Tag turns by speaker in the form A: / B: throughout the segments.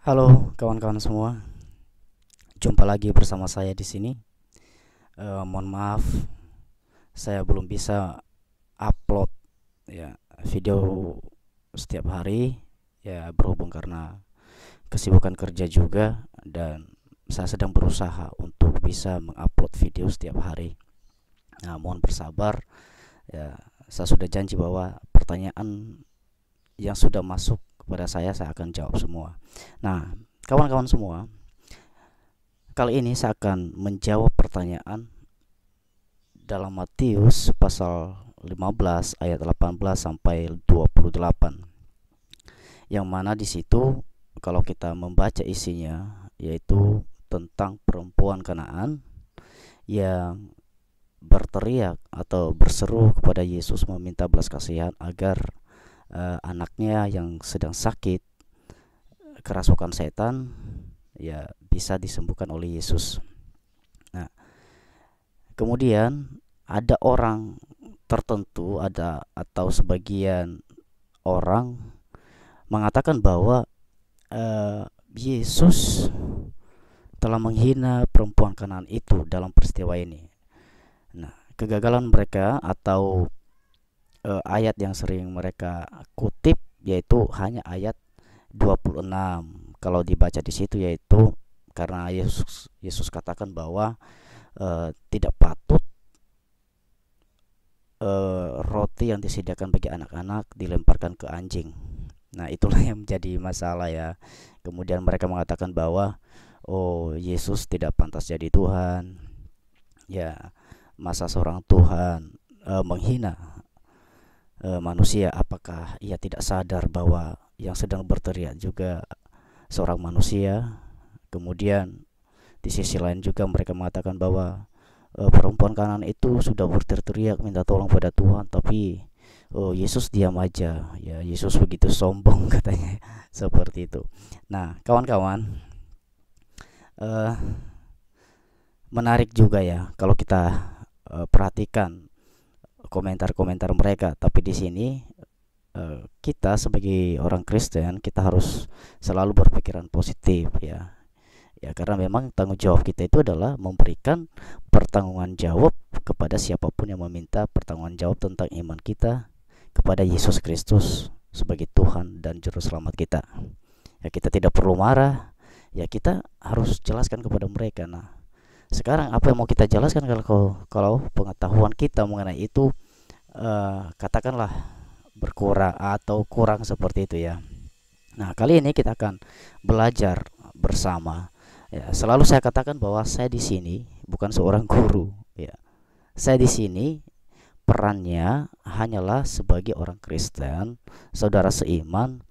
A: Halo kawan-kawan semua, jumpa lagi bersama saya di sini. Mohon maaf, saya belum bisa upload ya video setiap hari ya berhubung karena kesibukan kerja juga dan saya sedang berusaha untuk bisa mengupload video setiap hari. Nah, mohon bersabar ya. Saya sudah janji bahwa pertanyaan yang sudah masuk kepada saya akan jawab semua. Nah, kawan-kawan semua, kali ini saya akan menjawab pertanyaan dalam Matius pasal 15 ayat 18 sampai 28. Yang mana di situ kalau kita membaca isinya yaitu tentang perempuan Kanaan yang berteriak atau berseru kepada Yesus meminta belas kasihan agar anaknya yang sedang sakit kerasukan setan ya bisa disembuhkan oleh Yesus. Nah, kemudian ada orang tertentu ada atau sebagian orang mengatakan bahwa Yesus telah menghina perempuan Kanaan itu dalam peristiwa ini. Nah, kegagalan mereka atau ayat yang sering mereka kutip yaitu hanya ayat 26. Kalau dibaca di situ yaitu karena Yesus katakan bahwa tidak patut roti yang disediakan bagi anak-anak dilemparkan ke anjing. Nah, itulah yang menjadi masalah ya. Kemudian mereka mengatakan bahwa oh, Yesus tidak pantas jadi Tuhan. Ya, masa seorang Tuhan menghina manusia? Apakah ia tidak sadar bahwa yang sedang berteriak juga seorang manusia? Kemudian di sisi lain juga mereka mengatakan bahwa perempuan kanan itu sudah berteriak minta tolong pada Tuhan, tapi oh, Yesus diam aja. Ya, Yesus begitu sombong katanya seperti itu. Nah, kawan-kawan, eh, menarik juga ya kalau kita perhatikan komentar-komentar mereka. Tapi di sini kita sebagai orang Kristen kita harus selalu berpikiran positif ya. Ya, karena memang tanggung jawab kita itu adalah memberikan pertanggungjawaban jawab kepada siapapun yang meminta pertanggungjawaban jawab tentang iman kita kepada Yesus Kristus sebagai Tuhan dan juru selamat kita. Ya, kita tidak perlu marah. Ya, kita harus jelaskan kepada mereka. Nah, sekarang apa yang mau kita jelaskan kalau pengetahuan kita mengenai itu katakanlah berkurang atau kurang seperti itu ya. Nah, kali ini kita akan belajar bersama. Ya, selalu saya katakan bahwa saya di sini bukan seorang guru. Ya, saya di sini perannya hanyalah sebagai orang Kristen, saudara seiman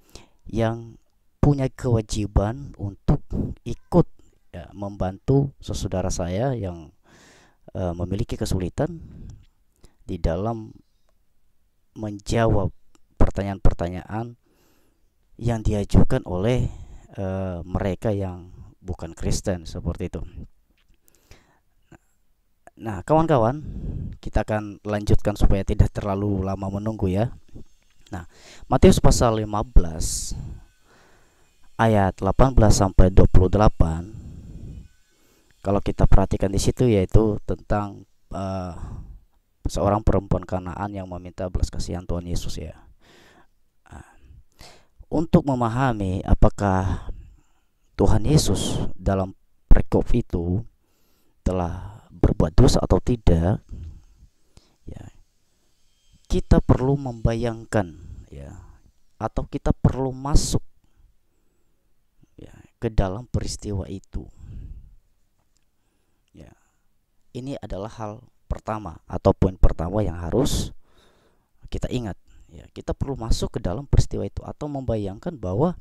A: yang punya kewajiban untuk ikut ya, membantu saudara saya yang memiliki kesulitan di dalam menjawab pertanyaan-pertanyaan yang diajukan oleh mereka yang bukan Kristen seperti itu. Nah, kawan-kawan, kita akan lanjutkan supaya tidak terlalu lama menunggu ya. Nah, Matius pasal 15 ayat 18 sampai 28. Kalau kita perhatikan di situ yaitu tentang seorang perempuan Kanaan yang meminta belas kasihan Tuhan Yesus ya. Nah, untuk memahami apakah Tuhan Yesus dalam perikop itu telah berbuat dosa atau tidak, ya, kita perlu membayangkan ya, atau kita perlu masuk ya, ke dalam peristiwa itu. Ya, ini adalah hal pertama atau poin pertama yang harus kita ingat. Ya, kita perlu masuk ke dalam peristiwa itu atau membayangkan bahwa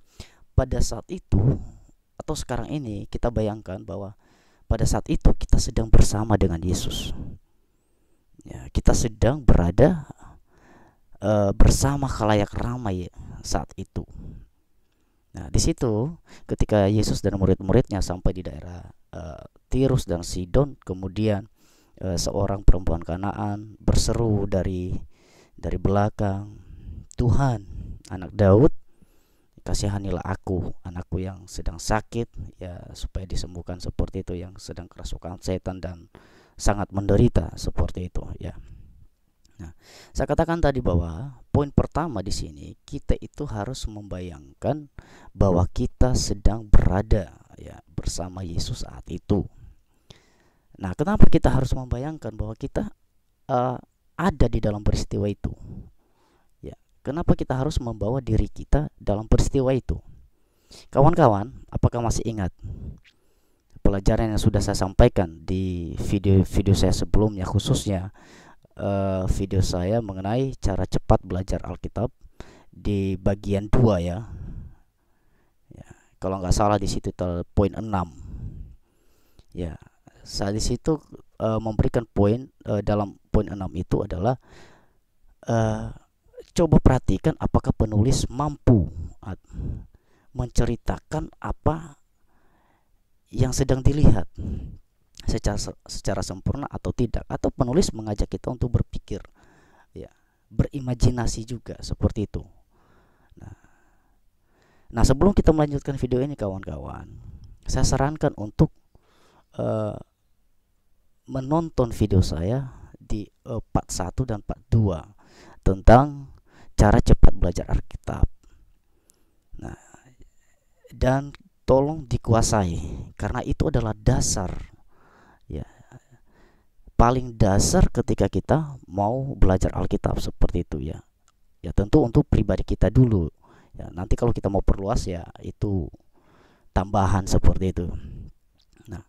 A: pada saat itu atau sekarang ini kita bayangkan bahwa pada saat itu kita sedang bersama dengan Yesus. Ya, kita sedang berada bersama khalayak ramai saat itu. Nah, di situ ketika Yesus dan murid-muridnya sampai di daerah Tirus dan Sidon, kemudian seorang perempuan Kanaan berseru dari belakang, "Tuhan, anak Daud, kasihanilah aku, anakku yang sedang sakit, ya supaya disembuhkan seperti itu, yang sedang kerasukan setan dan sangat menderita seperti itu ya. Nah, saya katakan tadi bahwa poin pertama di sini kita itu harus membayangkan bahwa kita sedang berada ya bersama Yesus saat itu. Nah, kenapa kita harus membayangkan bahwa kita ada di dalam peristiwa itu? Ya, kenapa kita harus membawa diri kita dalam peristiwa itu? Kawan-kawan, apakah masih ingat pelajaran yang sudah saya sampaikan di video saya sebelumnya, khususnya video saya mengenai cara cepat belajar Alkitab di bagian 2 ya. Ya, kalau nggak salah di situ poin 6. Ya, saya di situ memberikan poin dalam poin 6 itu adalah coba perhatikan apakah penulis mampu menceritakan apa yang sedang dilihat secara sempurna atau tidak, atau penulis mengajak kita untuk berpikir ya, berimajinasi juga seperti itu. Nah, sebelum kita melanjutkan video ini kawan-kawan, saya sarankan untuk menonton video saya di part 1 dan part 2 tentang cara cepat belajar Alkitab. Nah, dan tolong dikuasai karena itu adalah dasar ya, paling dasar ketika kita mau belajar Alkitab seperti itu ya. Ya tentu untuk pribadi kita dulu. Ya, nanti kalau kita mau perluas ya itu tambahan seperti itu. Nah,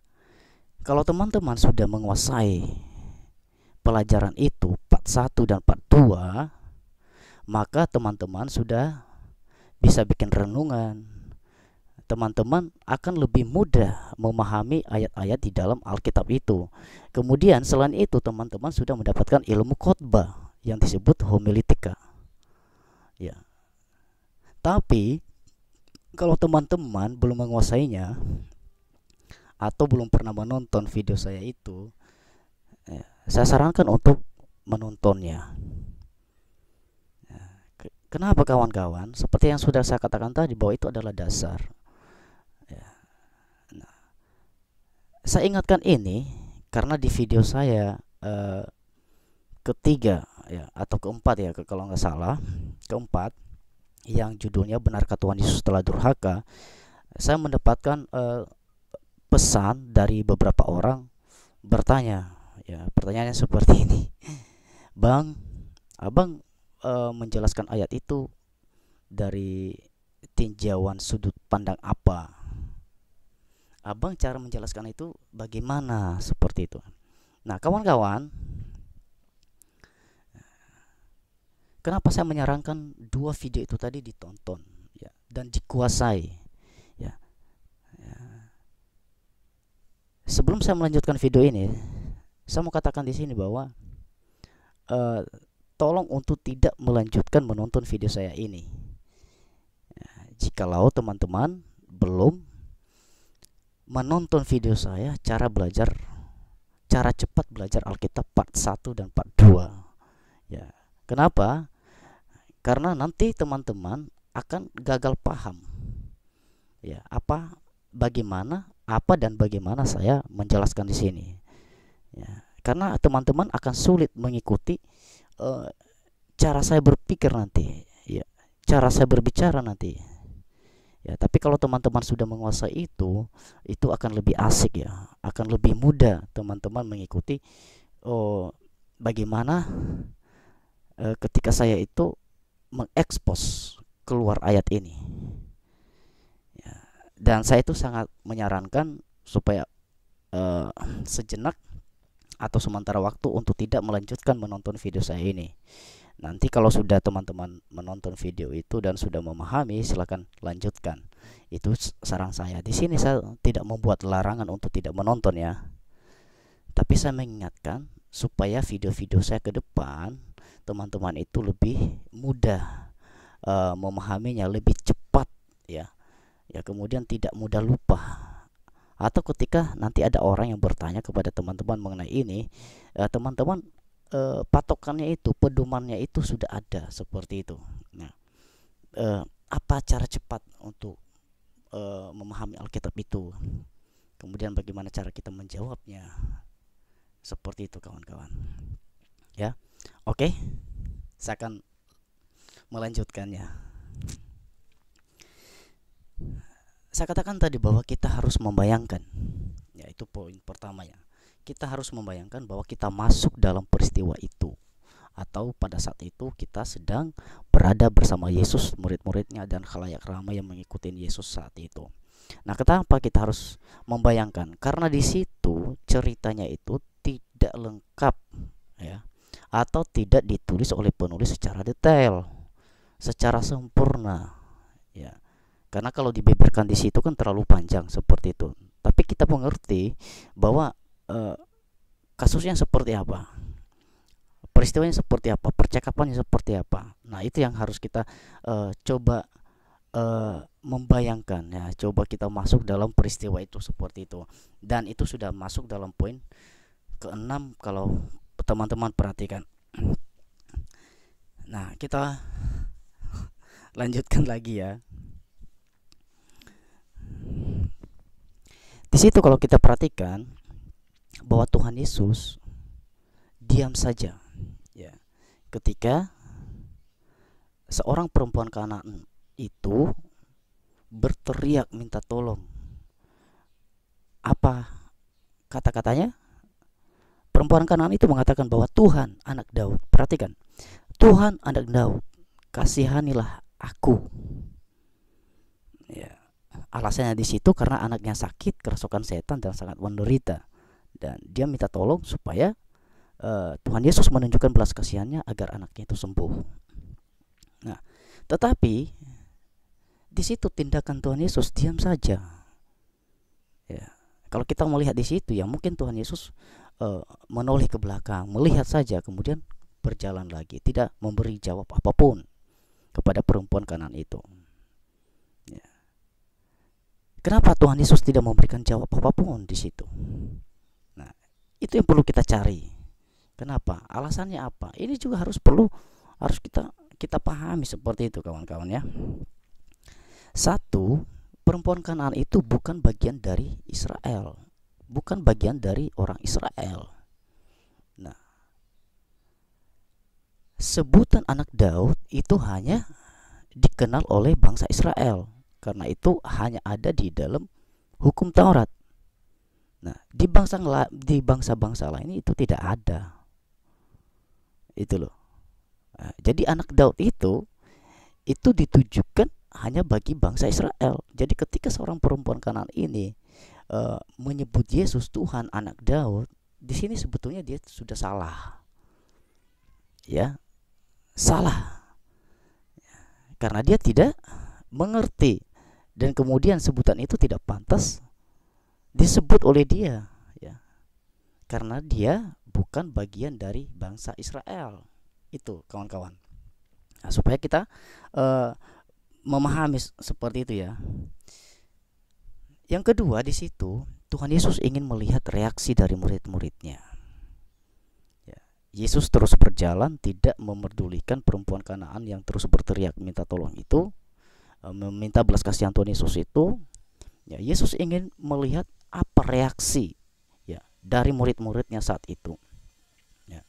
A: kalau teman-teman sudah menguasai pelajaran itu part 1 dan part 2, maka teman-teman sudah bisa bikin renungan. Teman-teman akan lebih mudah memahami ayat-ayat di dalam Alkitab itu. Kemudian selain itu teman-teman sudah mendapatkan ilmu khotbah yang disebut homiletika. Ya. Tapi kalau teman-teman belum menguasainya atau belum pernah menonton video saya itu, saya sarankan untuk menontonnya. Kenapa kawan-kawan? Seperti yang sudah saya katakan tadi bahwa itu adalah dasar. Nah, saya ingatkan ini karena di video saya ketiga ya atau keempat ya kalau nggak salah, keempat, yang judulnya Benarkah Tuhan Yesus telah durhaka, saya mendapatkan pesan dari beberapa orang bertanya ya, pertanyaannya seperti ini. Bang, abang menjelaskan ayat itu dari tinjauan sudut pandang apa? Abang cara menjelaskan itu bagaimana? Seperti itu. Nah, kawan-kawan, kenapa saya menyarankan dua video itu tadi ditonton ya, dan dikuasai ya. Sebelum saya melanjutkan video ini, saya mau katakan di sini bahwa tolong untuk tidak melanjutkan menonton video saya ini ya, jikalau teman-teman belum menonton video saya cara cepat belajar Alkitab part 1 dan part 2 ya. Kenapa? Karena nanti teman-teman akan gagal paham ya, bagaimana saya menjelaskan di sini ya. Karena teman-teman akan sulit mengikuti cara saya berpikir nanti ya, cara saya berbicara nanti ya. Tapi kalau teman-teman sudah menguasai itu akan lebih asik ya, akan lebih mudah teman-teman mengikuti bagaimana ketika saya itu mengekspos keluar ayat ini ya. Dan saya itu sangat menyarankan supaya sejenak atau sementara waktu untuk tidak melanjutkan menonton video saya ini. Nanti kalau sudah teman-teman menonton video itu dan sudah memahami, silakan lanjutkan. Itu saran saya. Di sini saya tidak membuat larangan untuk tidak menonton ya. Tapi saya mengingatkan supaya video-video saya ke depan teman-teman itu lebih mudah memahaminya, lebih cepat ya. Ya, kemudian tidak mudah lupa. Atau ketika nanti ada orang yang bertanya kepada teman-teman mengenai ini, teman-teman patokannya itu, pedomannya itu sudah ada seperti itu. Nah, apa cara cepat untuk memahami Alkitab itu? Kemudian bagaimana cara kita menjawabnya? Seperti itu kawan-kawan. Ya. Oke. Saya akan melanjutkannya. Saya katakan tadi bahwa kita harus membayangkan. Ya, itu poin pertama ya. Kita harus membayangkan bahwa kita masuk dalam peristiwa itu, atau pada saat itu kita sedang berada bersama Yesus, murid-muridnya dan khalayak ramai yang mengikuti Yesus saat itu. Nah, kenapa kita harus membayangkan? Karena di situ ceritanya itu tidak lengkap ya, atau tidak ditulis oleh penulis secara detail, secara sempurna ya. Karena kalau dibeberkan di situ kan terlalu panjang seperti itu. Tapi kita mengerti bahwa kasusnya seperti apa, peristiwanya seperti apa, percakapannya seperti apa. Nah, itu yang harus kita coba membayangkan ya. Coba kita masuk dalam peristiwa itu seperti itu. Dan itu sudah masuk dalam poin ke-6 kalau teman-teman perhatikan. Nah, kita lanjutkan lagi ya. Di situ kalau kita perhatikan bahwa Tuhan Yesus diam saja ya ketika seorang perempuan Kanaan itu berteriak minta tolong. Apa kata-katanya? Perempuan Kanaan itu mengatakan bahwa Tuhan, anak Daud. Perhatikan. Tuhan, anak Daud, kasihanilah aku. Ya. Alasannya di situ karena anaknya sakit, kerasukan setan dan sangat menderita. Dan dia minta tolong supaya Tuhan Yesus menunjukkan belas kasihannya agar anaknya itu sembuh. Nah, tetapi di situ tindakan Tuhan Yesus diam saja. Ya, kalau kita melihat di situ ya mungkin Tuhan Yesus menoleh ke belakang, melihat saja, kemudian berjalan lagi, tidak memberi jawab apapun kepada perempuan Kanaan itu. Ya. Kenapa Tuhan Yesus tidak memberikan jawab apapun di situ? Nah, itu yang perlu kita cari. Kenapa? Alasannya apa? Ini juga harus kita pahami seperti itu kawan-kawan ya. Satu, perempuan Kanaan itu bukan bagian dari Israel, bukan bagian dari orang Israel. Nah, sebutan anak Daud itu hanya dikenal oleh bangsa Israel, karena itu hanya ada di dalam hukum Taurat. Nah, di bangsa-bangsa lain itu tidak ada. Itu loh. Nah, jadi anak Daud itu ditujukan hanya bagi bangsa Israel. Jadi ketika seorang perempuan Kanaan ini menyebut Yesus Tuhan, anak Daud, di sini sebetulnya dia sudah salah. Ya, salah. Karena dia tidak mengerti, dan kemudian sebutan itu tidak pantas disebut oleh dia ya. Karena dia bukan bagian dari bangsa Israel. Itu kawan-kawan. Nah, supaya kita memahami seperti itu ya. Yang kedua, di situ Tuhan Yesus ingin melihat reaksi dari murid-muridnya. Ya, Yesus terus berjalan, tidak memerdulikan perempuan Kanaan yang terus berteriak minta tolong itu, meminta belas kasihan Tuhan Yesus itu. Ya, Yesus ingin melihat apa reaksi ya dari murid-muridnya saat itu. Ya.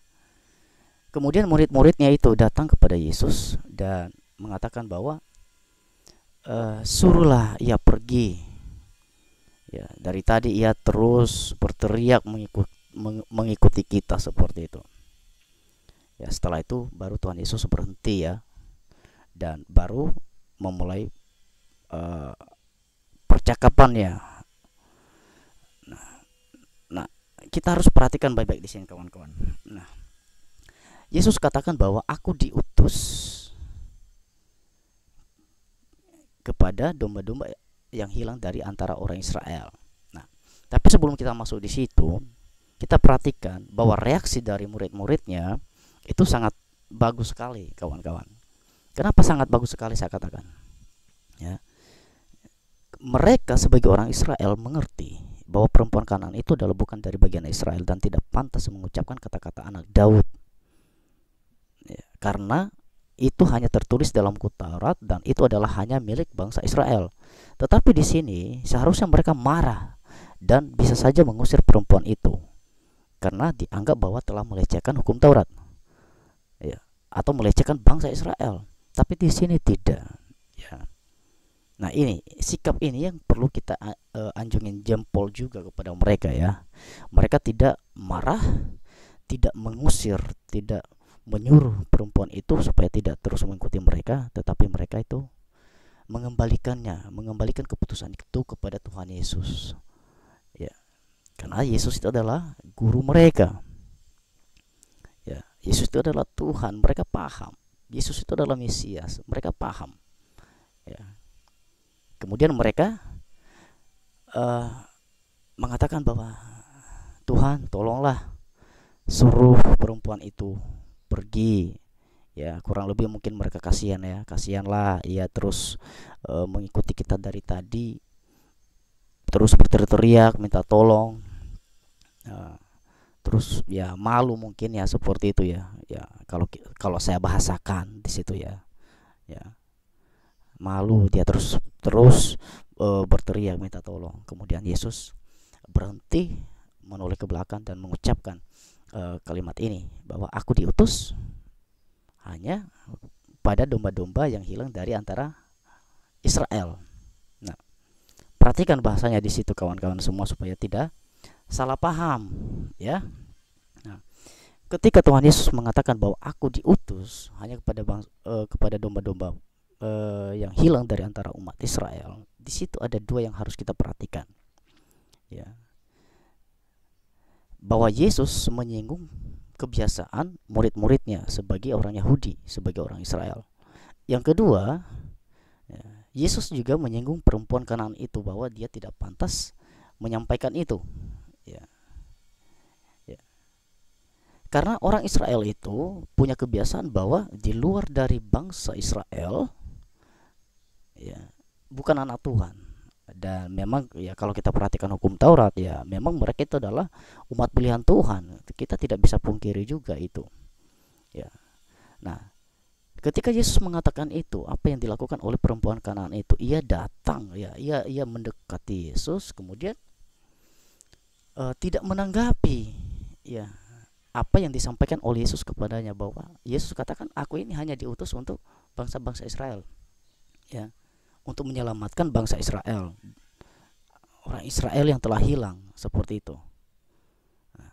A: Kemudian murid-muridnya itu datang kepada Yesus dan mengatakan bahwa suruhlah ia pergi. Ya, dari tadi ia terus berteriak mengikuti kita seperti itu. Ya, setelah itu baru Tuhan Yesus berhenti ya, dan baru memulai percakapannya. Nah, kita harus perhatikan baik-baik di sini kawan-kawan. Nah, Yesus katakan bahwa aku diutus kepada domba-domba yang hilang dari antara orang Israel. Nah, tapi sebelum kita masuk di situ, kita perhatikan bahwa reaksi dari murid-muridnya itu sangat bagus sekali, kawan-kawan. Kenapa sangat bagus sekali saya katakan? Ya, mereka sebagai orang Israel mengerti bahwa perempuan Kanaan itu adalah bukan dari bagian Israel dan tidak pantas mengucapkan kata-kata anak Daud. Ya, karena itu hanya tertulis dalam buku Taurat dan itu adalah hanya milik bangsa Israel. Tetapi di sini seharusnya mereka marah dan bisa saja mengusir perempuan itu karena dianggap bahwa telah melecehkan hukum Taurat, ya, atau melecehkan bangsa Israel. Tapi di sini tidak, ya. Nah, ini sikap ini yang perlu kita anjungin jempol juga kepada mereka, ya. Mereka tidak marah, tidak mengusir, tidak menyuruh perempuan itu supaya tidak terus mengikuti mereka, tetapi mereka itu mengembalikan keputusan itu kepada Tuhan Yesus, ya. Karena Yesus itu adalah guru mereka, ya. Yesus itu adalah Tuhan, mereka paham. Yesus itu adalah Mesias, mereka paham, ya. Kemudian mereka mengatakan bahwa Tuhan, tolonglah suruh perempuan itu pergi, ya. Kurang lebih mungkin mereka kasihan, ya, kasihanlah ia terus mengikuti kita dari tadi, terus berteriak minta tolong, terus ya malu mungkin, ya, seperti itu, ya. Ya, kalau saya bahasakan di situ, ya, ya, malu dia terus berteriak minta tolong. Kemudian Yesus berhenti, menoleh ke belakang dan mengucapkan kalimat ini, bahwa aku diutus hanya pada domba-domba yang hilang dari antara Israel. Nah, perhatikan bahasanya di situ kawan-kawan semua supaya tidak salah paham, ya. Nah, ketika Tuhan Yesus mengatakan bahwa aku diutus hanya kepada domba-domba yang hilang dari antara umat Israel, di situ ada dua yang harus kita perhatikan, ya. Bahwa Yesus menyinggung kebiasaan murid-muridnya sebagai orang Yahudi, sebagai orang Israel. Yang kedua, ya, Yesus juga menyinggung perempuan Kanaan itu bahwa dia tidak pantas menyampaikan itu, ya. Ya. Karena orang Israel itu punya kebiasaan bahwa di luar dari bangsa Israel, ya, bukan anak Tuhan. Dan memang, ya, kalau kita perhatikan hukum Taurat, ya, memang mereka itu adalah umat pilihan Tuhan. Kita tidak bisa pungkiri juga itu, ya. Nah, ketika Yesus mengatakan itu, apa yang dilakukan oleh perempuan Kanaan itu? Ia datang, ya, ia mendekati Yesus, kemudian tidak menanggapi, ya, apa yang disampaikan oleh Yesus kepadanya, bahwa Yesus katakan, aku ini hanya diutus untuk bangsa-bangsa Israel, ya, untuk menyelamatkan bangsa Israel, orang Israel yang telah hilang, seperti itu. Nah,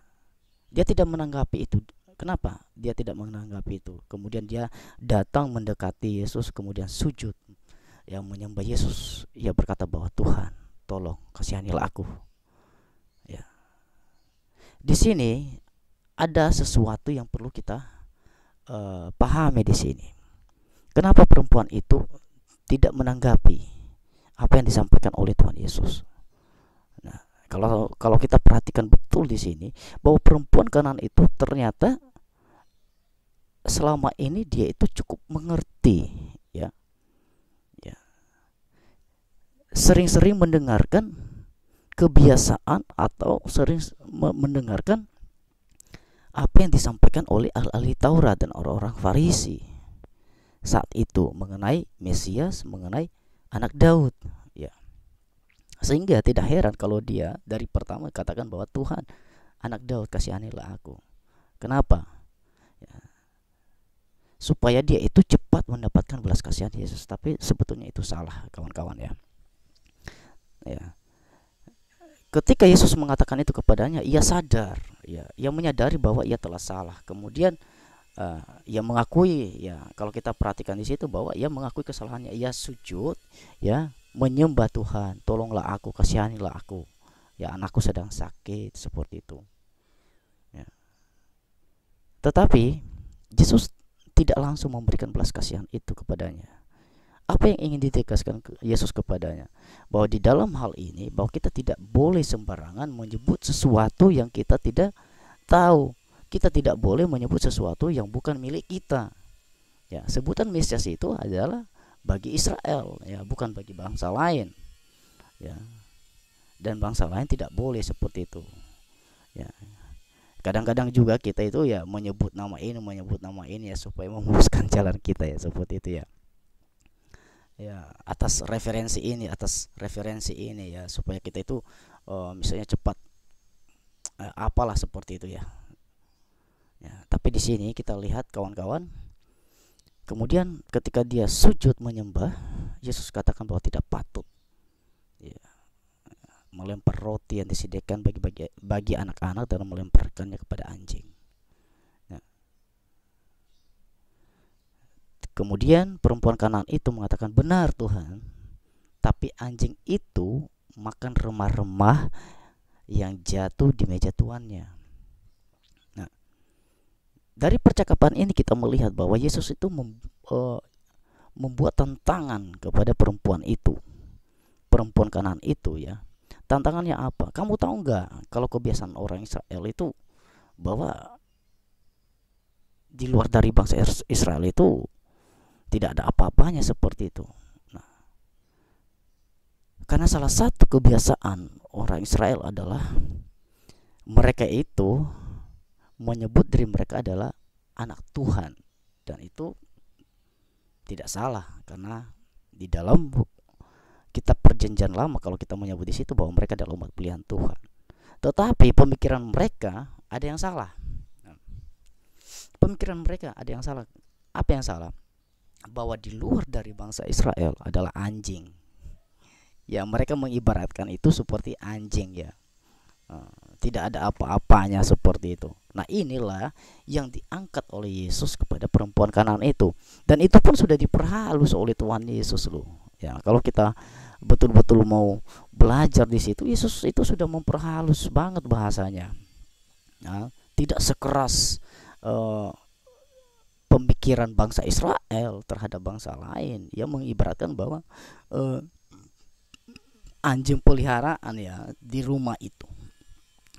A: dia tidak menanggapi itu. Kenapa dia tidak menanggapi itu? Kemudian dia datang mendekati Yesus, kemudian sujud, yang menyembah Yesus. Ia berkata bahwa Tuhan, tolong kasihanilah aku, ya. Di sini ada sesuatu yang perlu kita pahami di sini. Kenapa perempuan itu tidak menanggapi apa yang disampaikan oleh Tuhan Yesus? Nah, kalau kita perhatikan betul di sini, bahwa perempuan Kanaan itu ternyata selama ini dia itu cukup mengerti, ya, ya, sering-sering mendengarkan kebiasaan atau sering mendengarkan apa yang disampaikan oleh ahli Taurat dan orang-orang Farisi saat itu mengenai Mesias, mengenai anak Daud, ya. Sehingga tidak heran kalau dia dari pertama katakan bahwa Tuhan, anak Daud, kasihanilah aku. Kenapa? Ya, supaya dia itu cepat mendapatkan belas kasihan Yesus. Tapi sebetulnya itu salah, kawan-kawan, ya. Ya. Ketika Yesus mengatakan itu kepadanya, ia sadar, ya, ia menyadari bahwa ia telah salah. Kemudian ia mengakui, ya, kalau kita perhatikan di situ bahwa ia mengakui kesalahannya, ia sujud, ya, menyembah Tuhan, tolonglah aku, kasihanilah aku, ya, anakku sedang sakit, seperti itu, ya. Tetapi Yesus tidak langsung memberikan belas kasihan itu kepadanya. Apa yang ingin ditegaskan Yesus kepadanya? Bahwa di dalam hal ini, bahwa kita tidak boleh sembarangan menyebut sesuatu yang kita tidak tahu. Kita tidak boleh menyebut sesuatu yang bukan milik kita, ya. Sebutan Mesias itu adalah bagi Israel, ya, bukan bagi bangsa lain, ya. Dan bangsa lain tidak boleh seperti itu, ya. Kadang-kadang juga kita itu ya menyebut nama ini ya supaya memuluskan jalan kita ya, seperti itu ya. Ya, atas referensi ini ya, supaya kita itu misalnya cepat apalah seperti itu ya. Ya, tapi di sini kita lihat kawan-kawan, kemudian ketika dia sujud menyembah, Yesus katakan bahwa tidak patut ya, melempar roti yang disediakan bagi anak-anak dan melemparkannya kepada anjing. Ya. Kemudian perempuan Kanaan itu mengatakan, benar Tuhan, tapi anjing itu makan remah-remah yang jatuh di meja tuannya. Nah, dari percakapan ini kita melihat bahwa Yesus itu membuat tantangan kepada perempuan Kanaan itu ya. Tantangannya apa? Kamu tahu nggak kalau kebiasaan orang Israel itu bahwa di luar dari bangsa Israel itu tidak ada apa-apanya seperti itu. Nah, karena salah satu kebiasaan orang Israel adalah mereka itu menyebut diri mereka adalah anak Tuhan, dan itu tidak salah karena di dalam kitab Perjanjian Lama kalau kita menyebut di situ bahwa mereka adalah umat pilihan Tuhan. Tetapi pemikiran mereka ada yang salah. Pemikiran mereka ada yang salah. Apa yang salah? Bahwa di luar dari bangsa Israel adalah anjing. Ya, mereka mengibaratkan itu seperti anjing ya. Tidak ada apa-apanya seperti itu. Nah, inilah yang diangkat oleh Yesus kepada perempuan Kanaan itu. Dan itu pun sudah diperhalus oleh Tuhan Yesus loh. Ya, kalau kita betul-betul mau belajar di situ, Yesus itu sudah memperhalus banget bahasanya. Nah, tidak sekeras pemikiran bangsa Israel terhadap bangsa lain. Ia mengibaratkan bahwa anjing peliharaan ya di rumah itu.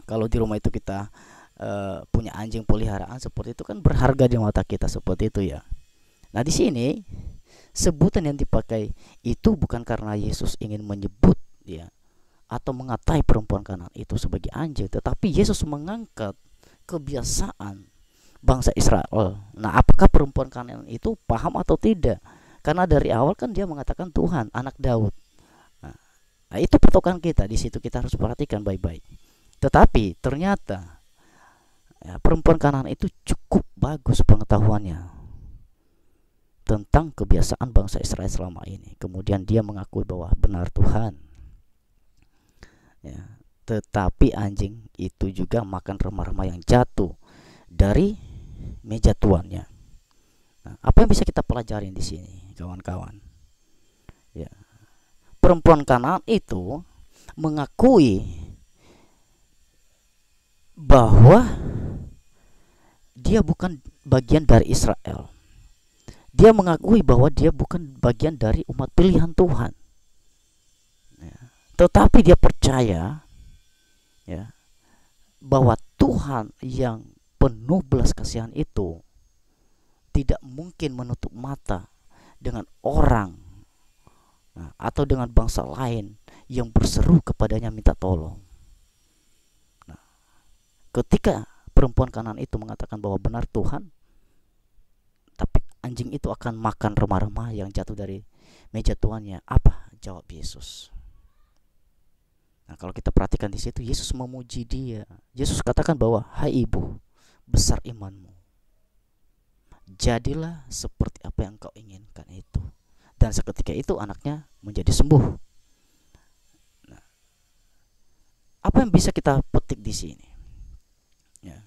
A: Kalau di rumah itu kita punya anjing peliharaan seperti itu kan berharga di mata kita seperti itu ya. Nah, di sini sebutan yang dipakai itu bukan karena Yesus ingin menyebut ya atau mengatai perempuan Kanaan itu sebagai anjing, tetapi Yesus mengangkat kebiasaan bangsa Israel. Nah, apakah perempuan Kanaan itu paham atau tidak? Karena dari awal kan dia mengatakan Tuhan, anak Daud. Nah, itu patokan kita. Di situ kita harus perhatikan baik-baik. Tetapi ternyata ya, perempuan Kanaan itu cukup bagus pengetahuannya tentang kebiasaan bangsa Israel selama ini. Kemudian dia mengakui bahwa benar Tuhan ya, tetapi anjing itu juga makan remah-remah yang jatuh dari meja tuannya. Nah, apa yang bisa kita pelajari di sini, kawan-kawan? Ya, perempuan Kanaan itu mengakui bahwa dia bukan bagian dari Israel. Dia mengakui bahwa dia bukan bagian dari umat pilihan Tuhan. Ya. Tetapi dia percaya ya, bahwa Tuhan yang penuh belas kasihan itu tidak mungkin menutup mata dengan orang atau dengan bangsa lain yang berseru kepadanya minta tolong. Nah, ketika perempuan Kanaan itu mengatakan bahwa benar Tuhan, tapi anjing itu akan makan remah-remah yang jatuh dari meja tuannya, apa jawab Yesus? Nah, kalau kita perhatikan di situ, Yesus memuji dia. Yesus katakan bahwa, hai ibu, besar imanmu. Jadilah seperti apa yang kau inginkan itu. Dan seketika itu anaknya menjadi sembuh. Nah, apa yang bisa kita petik di sini? Ya.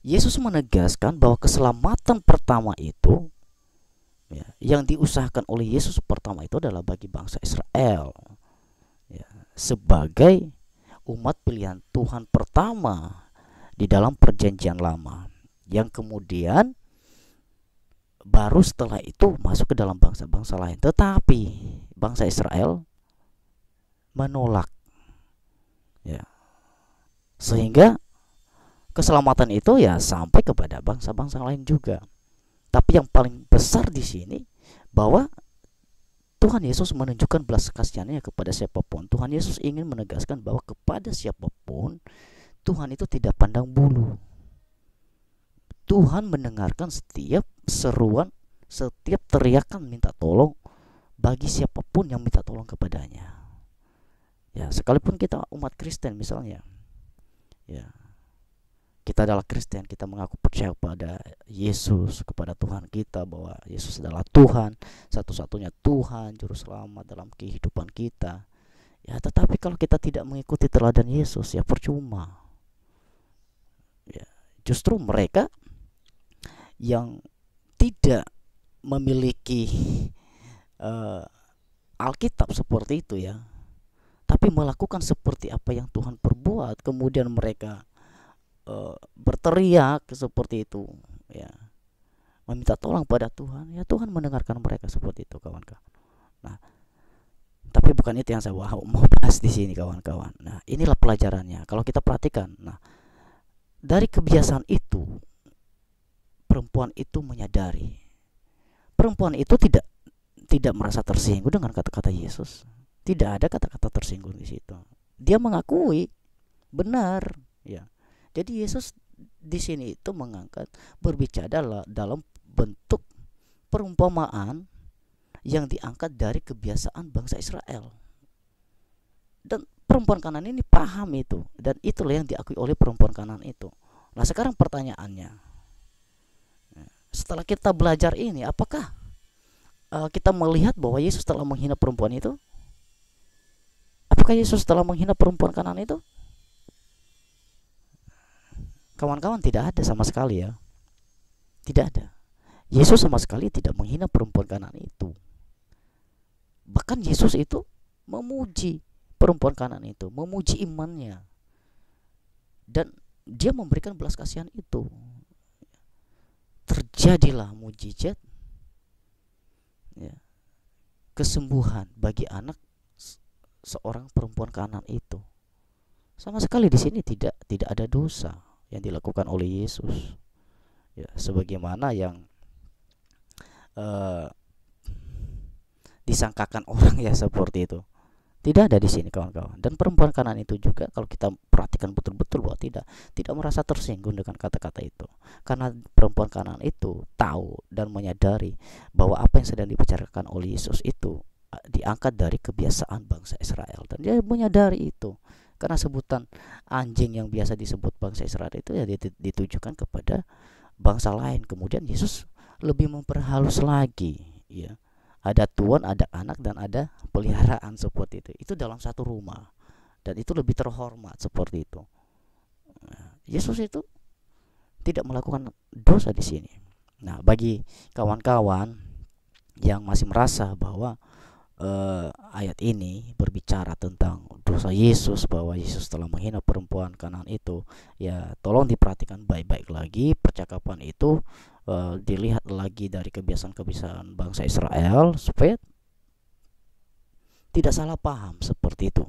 A: Yesus menegaskan bahwa keselamatan pertama itu ya, yang diusahakan oleh Yesus pertama itu adalah bagi bangsa Israel ya, sebagai umat pilihan Tuhan pertama di dalam Perjanjian Lama, yang kemudian baru setelah itu masuk ke dalam bangsa-bangsa lain. Tetapi bangsa Israel menolak ya, sehingga keselamatan itu ya sampai kepada bangsa-bangsa lain juga. Tapi yang paling besar di sini bahwa Tuhan Yesus menunjukkan belas kasihannya kepada siapapun. Tuhan Yesus ingin menegaskan bahwa kepada siapapun Tuhan itu tidak pandang bulu. Tuhan mendengarkan setiap seruan, setiap teriakan minta tolong bagi siapapun yang minta tolong kepadanya. Ya, sekalipun kita umat Kristen misalnya, ya, kita adalah Kristen, kita mengaku percaya kepada Yesus, kepada Tuhan kita, bahwa Yesus adalah Tuhan, satu-satunya Tuhan, juru selamat dalam kehidupan kita. Ya, tetapi kalau kita tidak mengikuti teladan Yesus, ya percuma. Ya, justru mereka yang tidak memiliki Alkitab seperti itu ya, tapi melakukan seperti apa yang Tuhan perbuat, kemudian mereka berteriak seperti itu ya, meminta tolong pada Tuhan, ya Tuhan mendengarkan mereka seperti itu, kawan-kawan. Nah, tapi bukan itu yang saya mau bahas di sini, kawan-kawan. Nah, inilah pelajarannya. Kalau kita perhatikan, nah, dari kebiasaan itu perempuan itu menyadari, perempuan itu tidak merasa tersinggung dengan kata-kata Yesus. Tidak ada kata-kata tersinggung di situ. Dia mengakui benar, ya. Jadi Yesus di sini itu mengangkat, berbicara dalam bentuk perumpamaan yang diangkat dari kebiasaan bangsa Israel. Dan perempuan Kanan ini paham itu, dan itulah yang diakui oleh perempuan Kanan itu. Nah, sekarang pertanyaannya, setelah kita belajar ini, apakah kita melihat bahwa Yesus telah menghina perempuan itu? Apakah Yesus telah menghina perempuan Kanan itu? Kawan-kawan, tidak ada sama sekali ya. Tidak ada. Yesus sama sekali tidak menghina perempuan Kanan itu. Bahkan Yesus itu memuji perempuan Kanan itu, memuji imannya. Dan dia memberikan belas kasihan itu. Terjadilah mujizat, ya, kesembuhan bagi anak seorang perempuan Kanan itu. Sama sekali di sini tidak ada dosa yang dilakukan oleh Yesus, ya, sebagaimana yang disangkakan orang ya, seperti itu. Tidak ada di sini, kawan-kawan. Dan perempuan Kanan itu juga, kalau kita perhatikan betul-betul, bahwa tidak merasa tersinggung dengan kata-kata itu, karena perempuan Kanan itu tahu dan menyadari bahwa apa yang sedang dibicarakan oleh Yesus itu diangkat dari kebiasaan bangsa Israel, dan dia menyadari itu. Karena sebutan anjing yang biasa disebut bangsa Israel itu ya ditujukan kepada bangsa lain. Kemudian Yesus lebih memperhalus lagi, ya. Ada tuan, ada anak, dan ada peliharaan seperti itu. Itu dalam satu rumah, dan itu lebih terhormat seperti itu. Yesus itu tidak melakukan dosa di sini. Nah, bagi kawan-kawan yang masih merasa bahwa ayat ini berbicara tentang dosa Yesus, bahwa Yesus telah menghina perempuan Kanan itu, ya tolong diperhatikan baik-baik lagi percakapan itu, dilihat lagi dari kebiasaan-kebiasaan bangsa Israel, supaya tidak salah paham seperti itu,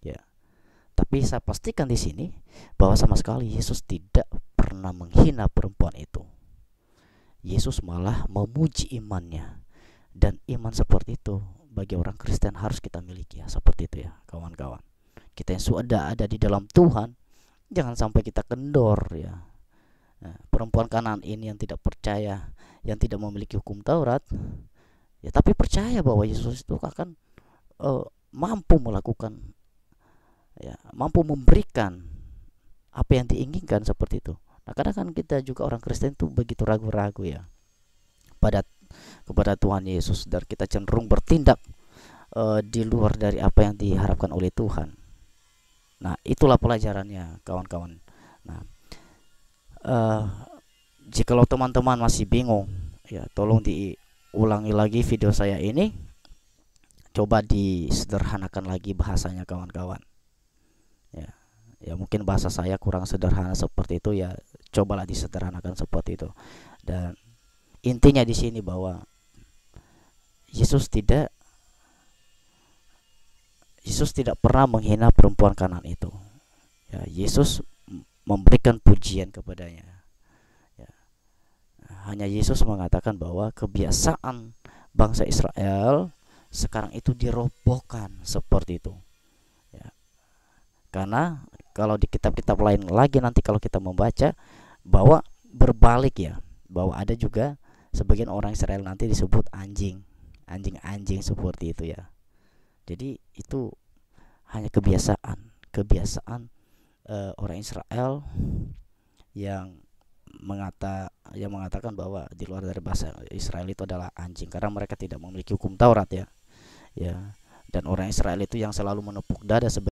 A: ya. Tapi saya pastikan di sini bahwa sama sekali Yesus tidak pernah menghina perempuan itu. Yesus malah memuji imannya, dan iman seperti itu bagi orang Kristen harus kita miliki ya, seperti itu ya, kawan-kawan. Kita yang sudah ada di dalam Tuhan, jangan sampai kita kendor ya. Nah, perempuan Kanan ini yang tidak percaya, yang tidak memiliki hukum Taurat, ya, tapi percaya bahwa Yesus itu akan mampu melakukan, ya, mampu memberikan apa yang diinginkan, seperti itu. Nah, kadang kan kita juga orang Kristen itu begitu ragu-ragu ya kepada Tuhan Yesus, dan kita cenderung bertindak di luar dari apa yang diharapkan oleh Tuhan. Nah, itulah pelajarannya, kawan-kawan. Nah, jikalau teman-teman masih bingung, ya tolong diulangi lagi video saya ini, coba disederhanakan lagi bahasanya, kawan-kawan. Ya mungkin bahasa saya kurang sederhana seperti itu, ya cobalah disederhanakan seperti itu. Dan intinya di sini bahwa Yesus tidak pernah menghina perempuan Kanan itu. Ya, Yesus memberikan pujian kepadanya. Ya. Hanya Yesus mengatakan bahwa kebiasaan bangsa Israel sekarang itu dirobohkan seperti itu. Ya. Karena kalau di kitab-kitab lain lagi nanti kalau kita membaca bahwa berbalik ya, bahwa ada juga sebagian orang Israel nanti disebut anjing, anjing-anjing seperti itu ya. Jadi itu hanya kebiasaan orang Israel yang mengatakan bahwa di luar dari bahasa Israel itu adalah anjing karena mereka tidak memiliki hukum Taurat ya. Ya. Dan orang Israel itu yang selalu menepuk dada